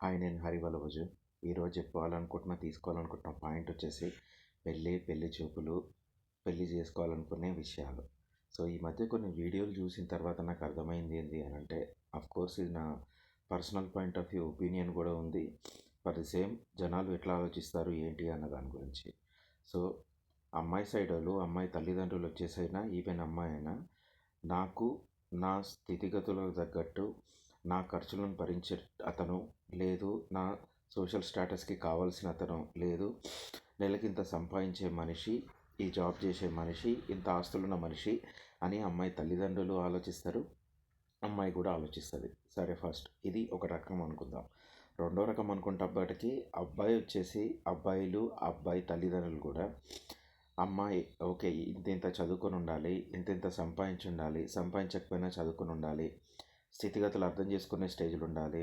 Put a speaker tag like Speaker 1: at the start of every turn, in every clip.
Speaker 1: Hi, నేను హరివలభజు. ఈరోజు తీసుకోవాలనుకుంటున్న point వచ్చేసి పెళ్ళి చూపులు, పెళ్ళి చేసుకోవాలనుకునే విషయాలు. సో, ఈ మధ్య కొన్ని వీడియోలు చూసిన తర్వాత నాకు అర్థమైంది ఏంటి అని అంటే, అఫ్కోర్స్ ఇది నా personal point of view opinion కూడా ఉంది. ఫర్ ది సేమ్ జనాలు ఎట్లా ఆలోచిస్తారు ఏంటి అన్న దాని గురించి. సో, అమ్మాయి సైడ్ వాళ్ళు, అమ్మాయి తల్లిదండ్రులు వచ్చేసైనా, ఈవెన్ అమ్మాయి అయినా, నాకు నా స్థితిగతులకు తగ్గట్టు నా ఖర్చులను భరించే అతను లేదు, నా సోషల్ స్టేటస్కి కావాల్సిన అతను లేదు, నెలకింత సంపాదించే మనిషి, ఈ జాబ్ చేసే మనిషి, ఇంత ఆస్తులున్న మనిషి అని అమ్మాయి తల్లిదండ్రులు ఆలోచిస్తారు, అమ్మాయి కూడా ఆలోచిస్తుంది. సరే, ఫస్ట్ ఇది ఒక రకం అనుకుందాం. రెండో రకం అనుకుంటప్పటికీ అబ్బాయి వచ్చేసి, అబ్బాయి తల్లిదండ్రులు కూడా అమ్మాయి ఓకే, ఇంత చదువుకొని ఉండాలి, ఇంత సంపాదించి ఉండాలి, సంపాదించకపోయినా చదువుకొని ఉండాలి, స్థితిగతులు అర్థం చేసుకునే స్టేజ్లు ఉండాలి,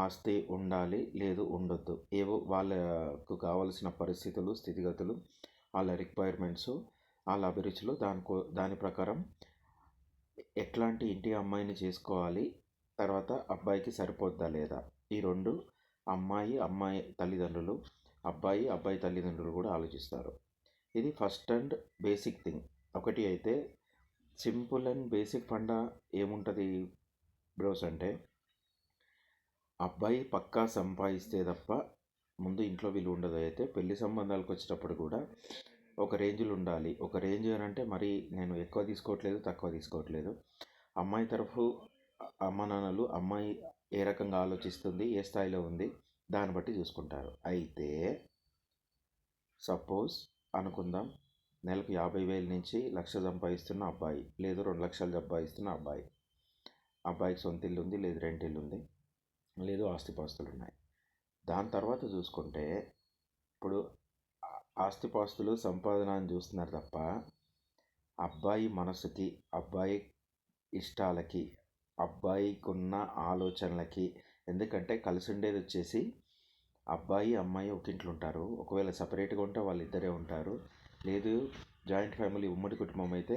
Speaker 1: ఆస్తి ఉండాలి, లేదు ఉండొద్దు, ఏవో వాళ్ళకు కావలసిన పరిస్థితులు, స్థితిగతులు, వాళ్ళ రిక్వైర్మెంట్స్, వాళ్ళ అభిరుచులు, దాని ప్రకారం ఎట్లాంటి ఇంటి అమ్మాయిని చేసుకోవాలి, తర్వాత అబ్బాయికి సరిపోద్దా లేదా, ఈ రెండు అమ్మాయి తల్లిదండ్రులు, అబ్బాయి తల్లిదండ్రులు కూడా ఆలోచిస్తారు. ఇది ఫస్ట్ అండ్ బేసిక్ థింగ్. ఒకటి అయితే సింపుల్ అండ్ బేసిక్ ఫండా ఏముంటుంది బ్రోస్ అంటే, అబ్బాయి పక్కా సంపాదిస్తే తప్ప ముందు ఇంట్లో విలువ ఉండదు. అయితే పెళ్లి సంబంధాలకు వచ్చేటప్పుడు కూడా ఒక రేంజ్లో ఉండాలి. ఒక రేంజ్ అని అంటే మరీ నేను ఎక్కువ తీసుకోవట్లేదు, తక్కువ తీసుకోవట్లేదు. అమ్మాయి తరఫు అమ్మ నాన్నలు అమ్మాయి ఏ రకంగా ఆలోచిస్తుంది, ఏ స్థాయిలో ఉంది, దాన్ని బట్టి చూసుకుంటారు. అయితే సపోజ్ అనుకుందాం, నెలకు 50,000 నుంచి 1,00,000 సంపాదిస్తున్న అబ్బాయి, లేదు 2,00,000 సంపాదిస్తున్న అబ్బాయికి సొంత ఇల్లు ఉంది, లేదు రెంట్ ఇల్లు ఉంది, లేదు ఆస్తిపాస్తులు ఉన్నాయి. దాని తర్వాత చూసుకుంటే ఇప్పుడు ఆస్తిపాస్తులు, సంపాదన అని చూస్తున్నారు తప్ప అబ్బాయి మనసుకి, అబ్బాయి ఇష్టాలకి, అబ్బాయికి ఉన్న ఆలోచనలకి, ఎందుకంటే కలిసి ఉండేది వచ్చేసి అబ్బాయి అమ్మాయి ఒక ఇంట్లో ఉంటారు. ఒకవేళ సపరేట్గా ఉంటే వాళ్ళిద్దరే ఉంటారు, లేదు జాయింట్ ఫ్యామిలీ ఉమ్మడి కుటుంబం అయితే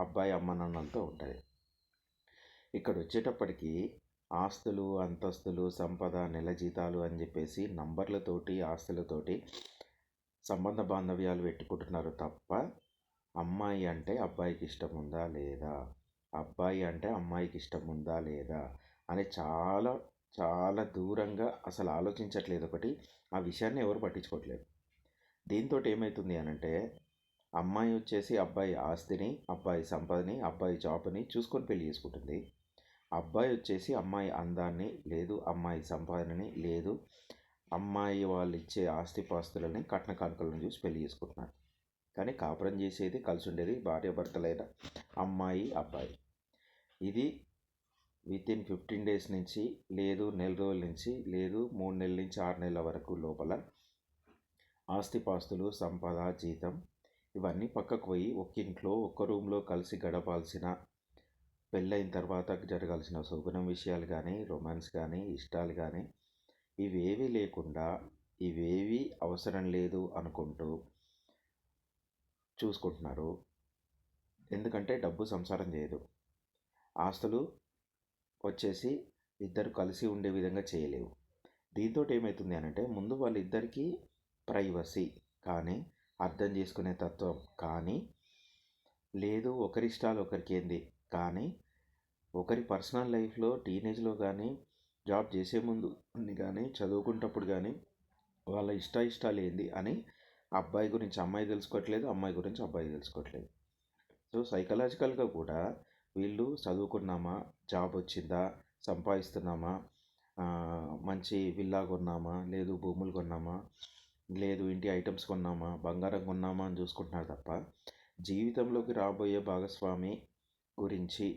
Speaker 1: అబ్బాయి అమ్మ నాన్నలతో ఉంటుంది. ఇక్కడ వచ్చేటప్పటికి ఆస్తులు, అంతస్తులు, సంపద, నెల జీతాలు అని చెప్పేసి నంబర్లతోటి, ఆస్తులతోటి సంబంధ బాంధవ్యాలు పెట్టుకుంటున్నారు తప్ప అమ్మాయి అంటే అబ్బాయికి ఇష్టం ఉందా లేదా, అబ్బాయి అంటే అమ్మాయికి ఇష్టం ఉందా లేదా అని చాలా చాలా దూరంగా అసలు ఆలోచించట్లేదు. ఒకటి, ఆ విషయాన్ని ఎవరు పట్టించుకోవట్లేదు. దీంతో ఏమవుతుంది అని అంటే, అమ్మాయి వచ్చేసి అబ్బాయి ఆస్తిని, అబ్బాయి సంపదని, అబ్బాయి జాబ్ని చూసుకొని పెళ్లి చేసుకుంటుంది. అబ్బాయి వచ్చేసి అమ్మాయి అందాన్ని, లేదు అమ్మాయి సంపాదనని, లేదు అమ్మాయి వాళ్ళు ఇచ్చే ఆస్తిపాస్తులని, కట్న కానుకలను చూసి పెళ్లి చేసుకుంటున్నారు. కానీ కాపురం చేసేది, కలిసి ఉండేది భార్యాభర్తలైన అబ్బాయి. ఇది వితిన్ 15 days నుంచి, లేదు నెల రోజుల నుంచి, లేదు 3 నెలల నుంచి 6 నెలల వరకు లోపల ఆస్తిపాస్తులు, సంపద, జీతం ఇవన్నీ పక్కకు పోయి ఒక్కింట్లో ఒక్క రూమ్లో కలిసి గడపాల్సిన, పెళ్ళైన తర్వాత జరగాల్సిన శోభనం విషయాలు కానీ, రొమాన్స్ కానీ, ఇష్టాలు కానీ ఇవేవి లేకుండా, ఇవేవి అవసరం లేదు అనుకుంటూ చూసుకుంటున్నారు. ఎందుకంటే డబ్బు సంసారం చేయదు, ఆస్తులు వచ్చేసి ఇద్దరు కలిసి ఉండే విధంగా చేయలేవు. దీంతో ఏమవుతుంది అని అంటే, ముందు వాళ్ళిద్దరికీ ప్రైవసీ కానీ, అర్థం చేసుకునే తత్వం కానీ, లేదు ఒకరి ఇష్టాలు ఒకరికి ఏంది కానీ, ఒకరి పర్సనల్ లైఫ్లో టీనేజ్లో కానీ, జాబ్ చేసే ముందు కానీ, చదువుకుంటప్పుడు కానీ వాళ్ళ ఇష్టాలు ఏంది అని అబ్బాయి గురించి అమ్మాయి తెలుసుకోవట్లేదు, అమ్మాయి గురించి అబ్బాయి తెలుసుకోవట్లేదు. సో సైకలాజికల్గా కూడా వీళ్ళు చదువుకున్నామా, జాబ్ వచ్చిందా, సంపాదిస్తున్నామా, మంచి విల్లా కొన్నామా, లేదు భూములు కొన్నామా, లేదు ఇంటి ఐటమ్స్ కొన్నామా, బంగారం కొన్నామా అని చూసుకుంటున్నారు తప్ప జీవితంలోకి రాబోయే భాగస్వామి గురించి,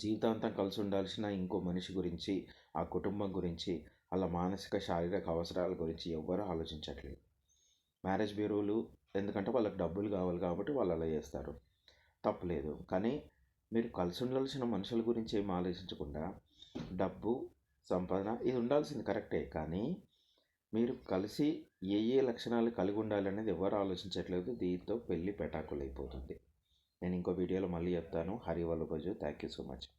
Speaker 1: జీవితాంతం కలిసి ఉండాల్సిన ఇంకో మనిషి గురించి, ఆ కుటుంబం గురించి, వాళ్ళ మానసిక శారీరక అవసరాల గురించి ఎవ్వరూ ఆలోచించట్లేదు. మ్యారేజ్ బ్యూరోలు ఎందుకంటే వాళ్ళకి డబ్బులు కావాలి కాబట్టి వాళ్ళు అలా చేస్తారు, తప్పులేదు. కానీ మీరు కలిసి ఉండాల్సిన మనుషుల గురించి ఏం ఆలోచించకుండా డబ్బు, సంపాదన ఇది ఉండాల్సింది కరెక్టే, కానీ మీరు కలిసి ఏ లక్షణాలు కలిగి ఉండాలనేది ఎవరు ఆలోచించట్లేదు. దీంతో పెళ్ళి పెటాకులు అయిపోతుంది. నేను ఇంకో వీడియోలో మళ్ళీ చెప్తాను. హరివల్లభజు. Thank you so much.